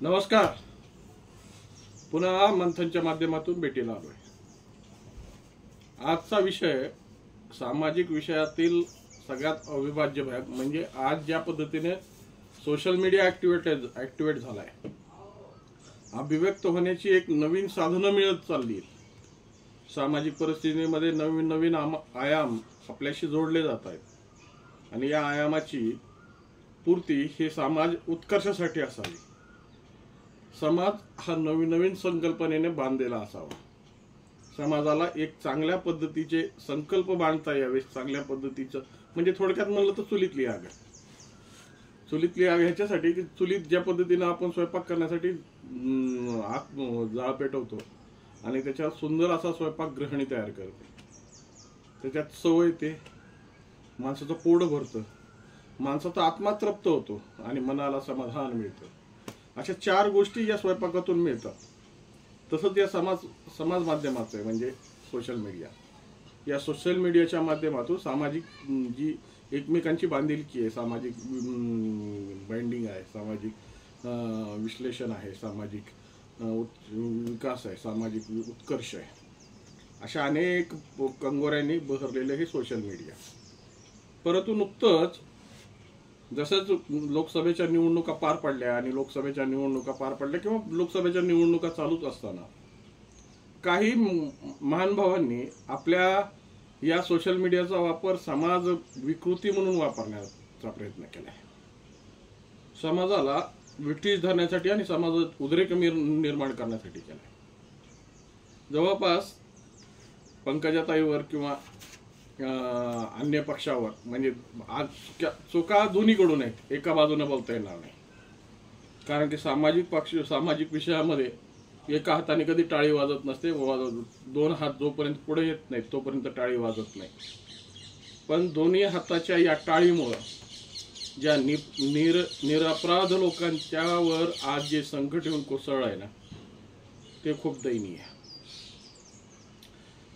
नमस्कार. पुन्हा मंथनच्या माध्यमातून भेटीला आलोय. आजचा विषय सामाजिक विषयातील सगळ्यात अविभाज्य भाग म्हणजे आज ज्या पद्धतीने सोशल मीडिया ऍक्टिव्हेट झालाय, अभिव्यक्त होण्याची एक नवीन साधनं मिळत चालली. सामाजिक परिस्थितीमध्ये नवीन नवीन आयाम आपल्याशी जोडले जात आहेत आणि या आयामाची पूर्ती हे समाज उत्कर्षासाठी असावी. समाज हा नवीन नवीन संकल्पनेने बांधलेला असावा. समाजाला एक चांगल्या पद्धतीचे संकल्प बांधता यावे. चांगल्या पद्धतीचं म्हणजे थोडक्यात म्हणलं तर चुलीतली आग ह्याच्यासाठी की चुलीत ज्या पद्धतीने आपण स्वयंपाक करण्यासाठी जाळ पेटवतो आणि त्याच्यात सुंदर असा स्वयंपाक गृहिणी तयार करते, त्याच्यात चव येते, माणसाचं पोट भरतं, माणसाचा आत्मा तृप्त होतो आणि मनाला समाधान मिळतं. अशा 4 गोष्टी या स्वयंपाकातून मिळतात. तसंच या समाज माध्यमाचं आहे म्हणजे सोशल मीडिया. या सोशल मीडियाच्या माध्यमातून सामाजिक जी एकमेकांची बांधिलकी आहे, सामाजिक बाइंडिंग आहे, सामाजिक विश्लेषण आहे, सामाजिक विकास आहे, सामाजिक उत्कर्ष आहे, अशा अनेक कंगोऱ्यांनी बहरलेलं हे सोशल मीडिया. परंतु नुकतंच जसंच लोकसभेच्या निवडणुका पार पडल्या किंवा लोकसभेच्या निवडणुका चालूच असताना काही महानुभावांनी आपल्या या सोशल मीडियाचा वापर समाज विकृती म्हणून वापरण्याचा प्रयत्न केलाय. समाजाला विठीस धरण्यासाठी आणि समाजात उद्रेक निर्माण करण्यासाठी केलाय. जवळपास पंकजाताईवर किंवा अन्य पक्षावर म्हणजे आज चुका दोन्हीकडून आहेत, एका बाजूने बोलता येणार नाही. कारण की सामाजिक विषयामध्ये एका हाताने कधी टाळी वाजत नसते. 2 हात जोपर्यंत पुढे येत नाहीत तोपर्यंत टाळी वाजत नाही. पण दोन्ही हाताच्या या टाळीमुळं ज्या निरपराध लोकांच्यावर आज जे संकट येऊन कोसळलं आहे ना, ते खूप दयनीय आहे.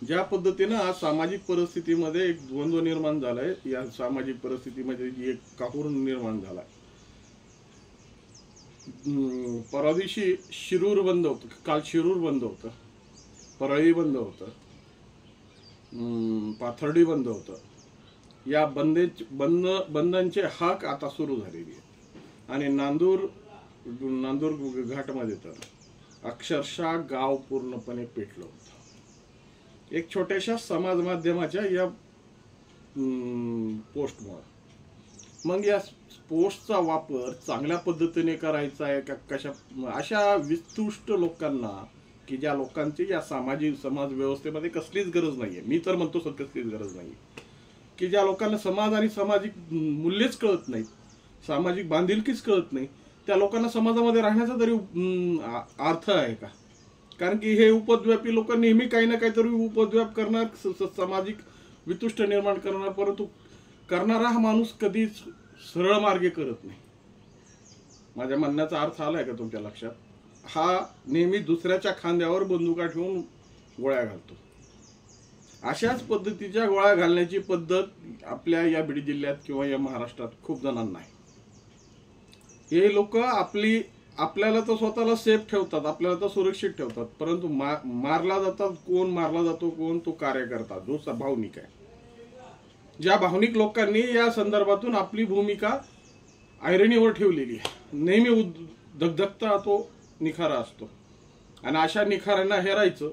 ज्या पद्धतीनं आज सामाजिक परिस्थितीमध्ये एक द्वंद्व निर्माण झालाय, या सामाजिक परिस्थितीमध्ये जी एक काहूर निर्माण झालाय. परवा दिवशी शिरूर बंद होतं, काल शिरूर बंद होतं, परळी बंद होतं, पाथर्डी बंद होतं. या बंदांचे हाक आता सुरू झालेली आहे आणि नांदूर घाटमध्ये तर अक्षरशः गाव पूर्णपणे पेटलं होतं. एक छोट्याशा समाज माध्यमाच्या या पोस्टमुळे. मग या पोस्टचा वापर चांगल्या पद्धतीने करायचा आहे का कशा, अशा विस्तृष्ट लोकांना की ज्या लोकांची या समाज व्यवस्थेमध्ये कसलीच गरज नाहीये, मी तर म्हणतो कसलीच गरज नाही, की ज्या लोकांना समाज आणि सामाजिक मूल्यच कळत नाहीत, सामाजिक बांधिलकीच कळत नाही, त्या लोकांना समाजामध्ये राहण्याचा तरी अर्थ आहे का? कारण की हे उपद्व्यापी लोक नेहमी काही ना काहीतरी उपद्व्याप करणार, सामाजिक वितुष्ट निर्माण करणार, परंतु करणारा हा माणूस कधीच सरळ मार्गे करत नाही. माझ्या म्हणण्याचा अर्थ आलाय का तुमच्या लक्षात? हा नेहमी दुसऱ्याच्या खांद्यावर बंदुका ठेवून गोळ्या घालतो. अशाच पद्धतीच्या गोळ्या घालण्याची पद्धत आपल्या या बीड जिल्ह्यात किंवा या महाराष्ट्रात खूप जणांना आहे. हे लोक आपल्याला तर स्वतःला सेफ ठेवतात, आपल्याला तर सुरक्षित ठेवतात, परंतु मारला जातो कोण? तो कार्यकर्ता जो भावनिक आहे. ज्या भावनिक लोकांनी या संदर्भातून आपली भूमिका ऐरणीवर ठेवलेली आहे. नेहमी धगधगता तो निखारा असतो आणि अशा निखाऱ्यांना हेरायचं,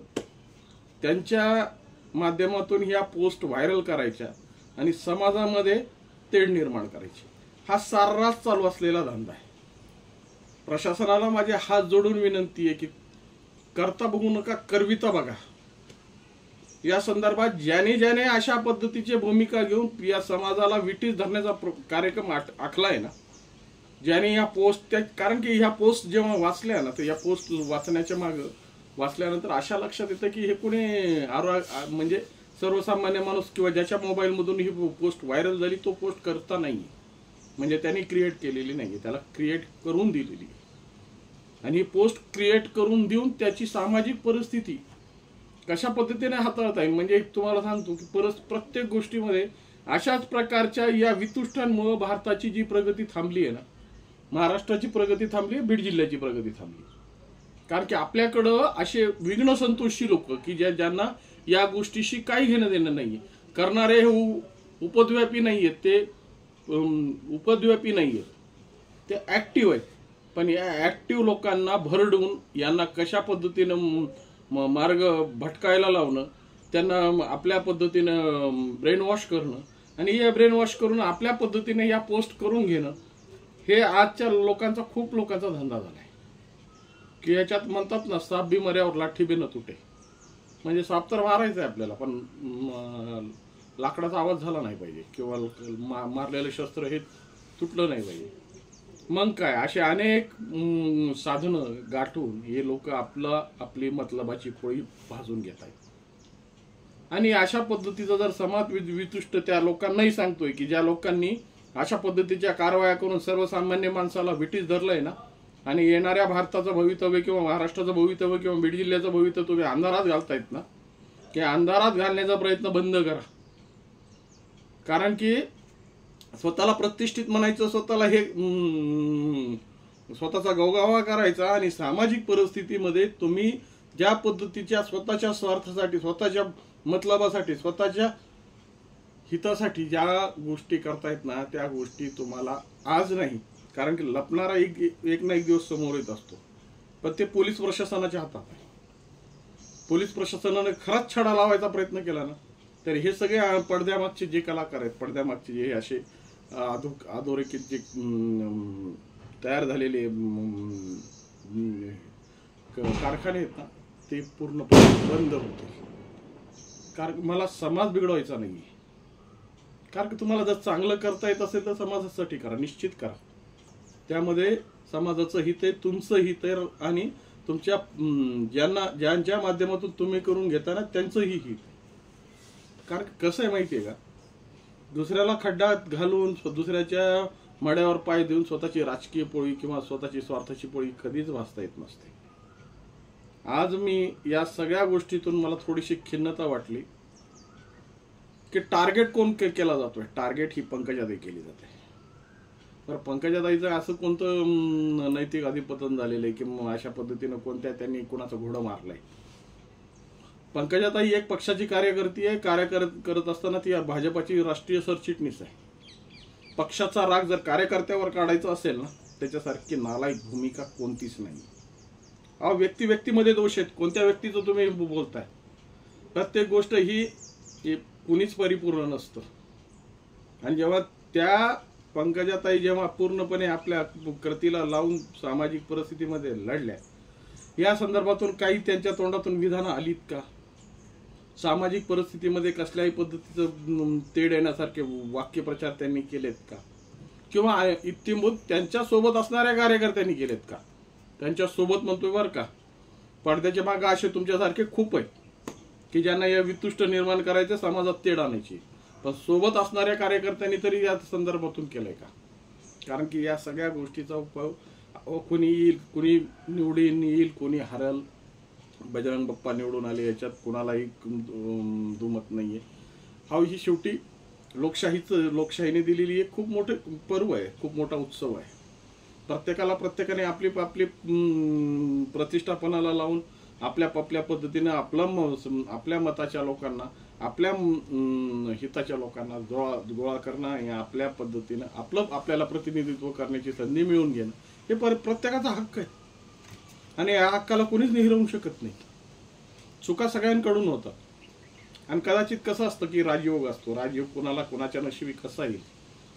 त्यांच्या माध्यमातून ह्या पोस्ट व्हायरल करायच्या आणि समाजामध्ये तेढ निर्माण करायची. हा सर्रास चालू असलेला धंदा आहे. प्रशासनाला माझे हात जोडून विनंती आहे की करता बघू नका, करविता बघा. या संदर्भात ज्याने अशा पद्धतीची भूमिका घेऊन या समाजाला विटीस धरण्याचा कार्यक्रम आखलाय ना, ज्याने या पोस्ट, कारण की ह्या पोस्ट जेव्हा वाचल्या ना, तर या पोस्ट वाचण्याच्या मागं वाचल्यानंतर अशा लक्षात येतं की हे कुणी म्हणजे सर्वसामान्य माणूस किंवा ज्याच्या मोबाईलमधून ही पोस्ट व्हायरल झाली तो पोस्ट करता नाही, म्हणजे त्यांनी क्रिएट केलेली नाही, त्याला क्रिएट करून दिलेली. आणि ही पोस्ट क्रिएट करून देऊन त्याची सामाजिक परिस्थिती कशा पद्धतीने हाताळता येईल, म्हणजे तुम्हाला सांगतो की प्रत्येक गोष्टीमध्ये अशाच प्रकारच्या या वितुष्टांमुळे भारताची जी प्रगती थांबली आहे ना, महाराष्ट्राची प्रगती थांबली, बीड जिल्ह्याची प्रगती थांबली. कारण की आपल्याकडं असे विघ्न संतोषी लोक की ज्यांना या गोष्टीशी काही घेणं देणं नाहीये. करणारे हे उपद्व्यापी नाहीयेत, ते उपद्व्यापी नाहीयेत, ते ऍक्टिव्ह आहेत. पण या ऍक्टिव्ह लोकांना भरडून यांना कशा पद्धतीनं मार्ग भटकायला लावणं, त्यांना आपल्या पद्धतीनं ब्रेन वॉश करणं आणि हे ब्रेन वॉश करून आपल्या पद्धतीने या पोस्ट करून घेणं, हे आजच्या लोकांचा, खूप लोकांचा धंदा झाला आहे. की याच्यात म्हणतात ना, साप बी मर्यावर लाठी बी न तुटे. म्हणजे साप तर मारायचा आहे आपल्याला, पण लाकडाचा आवाज झाला नाही पाहिजे किंवा मारलेलं शस्त्र हे तुटलं नाही पाहिजे. मग काय, असे अनेक साधनं गाठून हे लोक आपली मतलबाची पोळी भाजून घेत आहेत. आणि अशा पद्धतीचा जर समाज वितुष्ट त्या लोकांनाही सांगतोय की ज्या लोकांनी अशा पद्धतीच्या कारवाया करून सर्वसामान्य माणसाला विटीस धरलंय ना, आणि येणाऱ्या भारताचं भवितव्य किंवा महाराष्ट्राचं भवितव्य किंवा बीड जिल्ह्याचं भवितव्य तुम्ही अंधारात घालतायत ना, की अंधारात घालण्याचा प्रयत्न बंद करा. कारण की स्वतःला प्रतिष्ठित म्हणायचं, स्वतःला हे स्वतःचा गवगावा करायचा, आणि सामाजिक परिस्थितीमध्ये तुम्ही ज्या पद्धतीच्या स्वतःच्या स्वार्थासाठी, स्वतःच्या मतलबासाठी, स्वतःच्या हितासाठी ज्या गोष्टी करतायत ना, त्या गोष्टी तुम्हाला आज नाही, कारण की लपणारा एक ना एक दिवस समोर येत असतो. पण ते पोलीस प्रशासनाच्या हातात आहे. पोलीस प्रशासनाने खराच छडा लावायचा प्रयत्न केला ना, तर हे सगळे पडद्यामागचे जे कलाकार आहेत, पडद्यामागचे जे असे अधोरेखित जे तयार झालेले कारखाने आहेत ना, ते पूर्णपणे बंद होतील. कारण मला समाज बिघडवायचा नाही. कारण की तुम्हाला जर चांगलं करता येत असेल तर समाजासाठी करा, निश्चित करा. त्यामध्ये समाजाचं हित आहे, तुमचं हित आहे, आणि तुमच्या ज्यांच्या माध्यमातून तुम्ही करून घेता ना त्यांचंही हित. कारण कसं आहे माहिती आहे का, दुसऱ्याला खड्ड्यात घालून दुसऱ्याच्या मड्यावर पाय देऊन स्वतःची राजकीय पोळी किंवा स्वतःची स्वार्थाची पोळी कधीच भासता येत नसते. आज मी या सगळ्या गोष्टीतून मला थोडीशी खिन्नता वाटली की टार्गेट कोण केला जातोय. टार्गेट ही पंकजाताई केली जाते. तर पंकजाताईचं असं कोणतं नैतिक अधिपतन झालेलं आहे की अशा पद्धतीनं कोणत्या त्यांनी कोणाचं घोडं मारलंय. पंकजाताई एक पक्षाची कार्यकर्ती आहे. कार्य करत असताना ती भाजपाची राष्ट्रीय सरचिटणीस आहे. पक्षाचा राग जर कार्यकर्त्यावर काढायचा असेल ना, त्याच्यासारखी नालायक भूमिका कोणतीच नाही. व्यक्तीमध्ये दोष आहेत. कोणत्या व्यक्तीचं तुम्ही बोलताय. प्रत्येक गोष्ट ही कुणीच परिपूर्ण नसतं. आणि जेव्हा त्या पंकजाताई जेव्हा पूर्णपणे आपल्या कृतीला लावून सामाजिक परिस्थितीमध्ये लढल्या, या संदर्भातून काही त्यांच्या तोंडातून विधानं आलीत का? सामाजिक परिस्थितीमध्ये कसल्याही पद्धतीचं तेढ येण्यासारखे वाक्यप्रचार त्यांनी केलेत का? किंवा इत्तिंभूत त्यांच्या सोबत असणाऱ्या कार्यकर्त्यांनी केलेत का? त्यांच्या सोबत म्हणतोय बरं का, पडद्याच्या मागे असे तुमच्यासारखे खूप आहेत की ज्यांना या वितुष्ट निर्माण करायचं, समाजात तेढ आणायची. पण सोबत असणाऱ्या कार्यकर्त्यांनी तरी या संदर्भातून केलंय का? कारण की या सगळ्या गोष्टीचा उपयोग कोणी येईल, कोणी निवडून येईल, कोणी हरल. बजरंग बाप्पा निवडून आले याच्यात कोणालाही दुमत नाहीये. ही शेवटी लोकशाहीने दिलेली एक खूप मोठे पर्व आहे, खूप मोठा उत्सव आहे. प्रत्येकाने आपली प्रतिष्ठापनाला लावून आपल्या पद्धतीने आपल्या मताच्या लोकांना, आपल्या हिताच्या लोकांना गोळा करणं आणि आपल्या पद्धतीने आपल्याला प्रतिनिधित्व करण्याची संधी मिळवून घेणं हे प्रत्येकाचा हक्क आहे. आणि या हक्काला कोणीच हिरवू शकत नाही. चुका सगळ्यांकडून होतात. आणि कदाचित कसं असतं की राजयोग असतो. राजयोग कोणाच्या नशिबी कसा येईल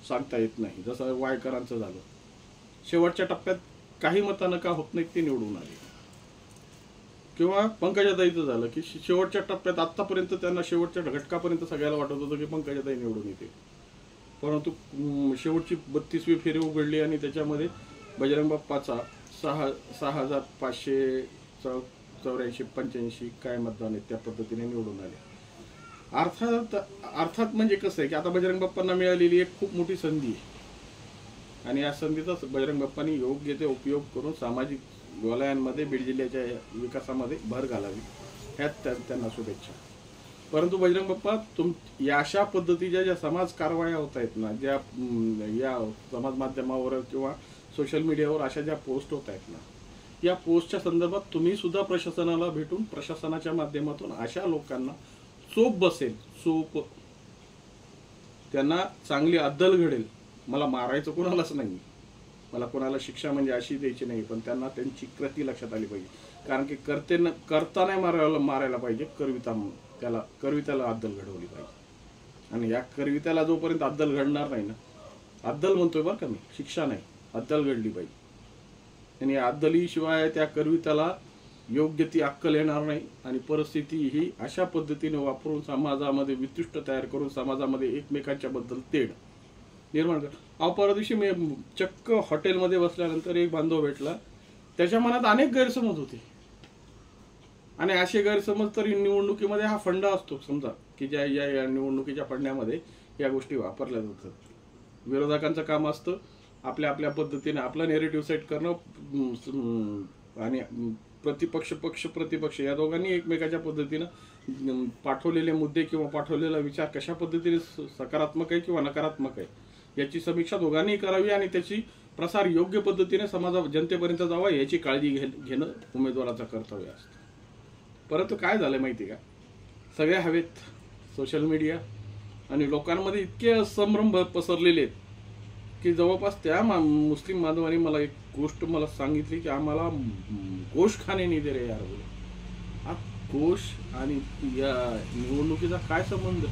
सांगता येत नाही. जसं वायकरांचं झालं. शेवटच्या टप्प्यात काही मतानं का होत नाही ते निवडून आले. किंवा पंकजाताईचं झालं की शेवटच्या टप्प्यात आतापर्यंत त्यांना शेवटच्या घटकापर्यंत सगळ्याला वाटत होतं की पंकजाताई निवडून येते. परंतु शेवटची 32वी फेरी उघडली आणि त्याच्यामध्ये बजरंग बाप्पाचा 6,584-85 काय मतदान आहेत त्या पद्धतीने निवडून आले. अर्थात म्हणजे कसं आहे की आता बजरंग बाप्पांना मिळालेली एक खूप मोठी संधी आहे. आणि या संधीचा बजरंग बाप्पांनी योग्य ते उपयोग करून सामाजिक वलयांमध्ये बीड जिल्ह्याच्या विकासामध्ये भर घालावी, ह्यात त्यांना शुभेच्छा. परंतु बजरंग बाप्पा या अशा पद्धतीच्या ज्या समाज कारवाया होत आहेत ना, ज्या या समाज माध्यमावर किंवा सोशल मीडियावर अशा ज्या पोस्ट होत आहेत ना, या पोस्टच्या संदर्भात तुम्ही सुद्धा प्रशासनाला भेटून प्रशासनाच्या माध्यमातून अशा लोकांना चोप बसेल, चोप त्यांना चांगली अद्दल घडेल. मला मारायचं कोणालाच नाही, मला कोणाला शिक्षा म्हणजे अशी द्यायची नाही, पण त्यांना त्यांची कृती लक्षात आली पाहिजे. कारण की करता नाही मारायला पाहिजे, करवित्याला अद्दल घडवली पाहिजे. आणि या करवित्याला जोपर्यंत अद्दल घडणार नाही ना, अद्दल म्हणतोय बरं का मी, शिक्षा नाही, अद्दल घडली पाहिजे. आणि या अद्दलीशिवाय त्या करवित्याला योग्य ती अक्कल येणार नाही. आणि परिस्थिती ही अशा पद्धतीने वापरून समाजामध्ये वितुष्ट तयार करून समाजामध्ये एकमेकांच्या बद्दल तेढ निर्माण कर. परवा दिवशी मी चक्क हॉटेलमध्ये बसल्यानंतर एक बांधव भेटला, त्याच्या मनात अनेक गैरसमज होते. आणि असे गैरसमज तर निवडणुकीमध्ये हा फंडा असतो समजा, की ज्या या निवडणुकीच्या फंड्यामध्ये या गोष्टी वापरल्या जातात. विरोधकांचं काम असतं आपल्या पद्धतीने आपला नेरेटिव्ह सेट करणं, आणि प्रतिपक्ष या दोघांनी एकमेकाच्या पद्धतीनं पाठवलेले मुद्दे किंवा पाठवलेला विचार कशा पद्धतीने सकारात्मक आहे किंवा नकारात्मक आहे याची समीक्षा दोघांनी करावी आणि त्याची प्रसार योग्य पद्धतीने जनतेपर्यंत जावा याची काळजी घेणं उमेदवाराचं कर्तव्य असतं. परंतु काय झालं माहिती का, सगळ्या हवेत सोशल मीडिया आणि लोकांमध्ये इतके संभ्रम पसरलेले आहेत की जवळपास त्या मुस्लिम बांधवांनी मला एक गोष्ट सांगितली की आम्हाला गोश खाणे नाही दे रे यार. हा गोश आणि या निवडणुकीचा काय संबंध?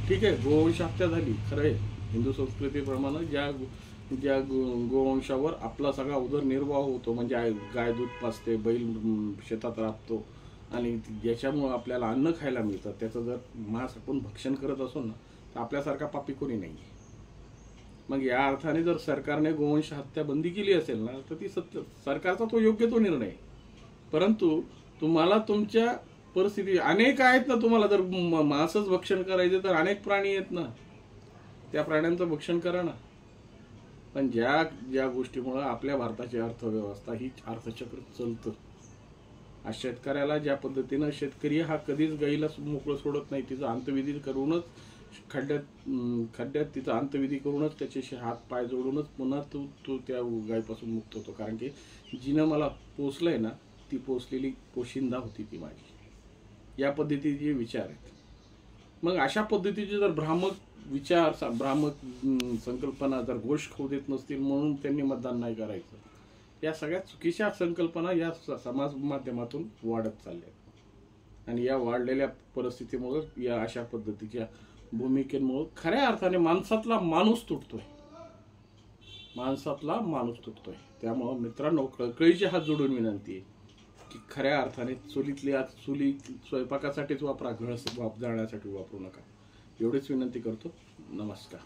ठीक आहे, गोवंश हत्या झाली, खरं आहे, हिंदू संस्कृतीप्रमाणे ज्या गोवंशावर आपला सगळा उदरनिर्वाह होतो, म्हणजे गाय दूध पाजते, बैल शेतात राबतो आणि ज्याच्यामुळं आपल्याला अन्न खायला मिळतं, त्याचं जर मांस आपण भक्षण करत असो ना, तर आपल्यासारखा पापी कोणी नाही. मग या अर्थाने जर सरकारने गोवंश हत्या बंदी केली असेल ना, तर ती सरकारचा तो योग्य तो निर्णय. परंतु तुम्हाला तुमच्या परिस्थिती अनेक आहेत ना, तुम्हाला जर मांसच भक्षण करायचे तर अनेक प्राणी आहेत ना, त्या प्राण्यांचं भक्षण करा ना. पण ज्या गोष्टीमुळे आपल्या भारताची अर्थव्यवस्था ही अर्थचक्र चालतं, आज शेतकऱ्याला ज्या पद्धतीनं शेतकरी हा कधीच गाईला मोकळं सोडत नाही, तिचा अंतविधी करूनच खड्ड्यात तिचा अंतविधी करूनच त्याच्याशी हात पाय जोडूनच पुन्हा तो त्या गायीपासून मुक्त होतो. कारण की जिनं मला पोसलंय ना, ती पोसलेली पोशिंदा होती ती माझी. या पद्धतीचे विचार आहेत. मग अशा पद्धतीचे जर भ्रामक विचार, भ्रामक संकल्पना जर गोष्ट खाऊ देत नसतील म्हणून त्यांनी मतदान नाही करायचं, या सगळ्या चुकीच्या संकल्पना या समाज माध्यमातून वाढत चालल्या. आणि या वाढलेल्या परिस्थितीमुळे या अशा पद्धतीच्या भूमिकेमुळे खऱ्या अर्थाने माणसातला माणूस तुटतोय. त्यामुळे मित्रांनो, कळकळीची हात जोडून विनंती आहे की खऱ्या अर्थाने चुली स्वयंपाकासाठीच वापरा, घळ जाळण्यासाठी वापरू नका. एवढीच विनंती करतो. नमस्कार.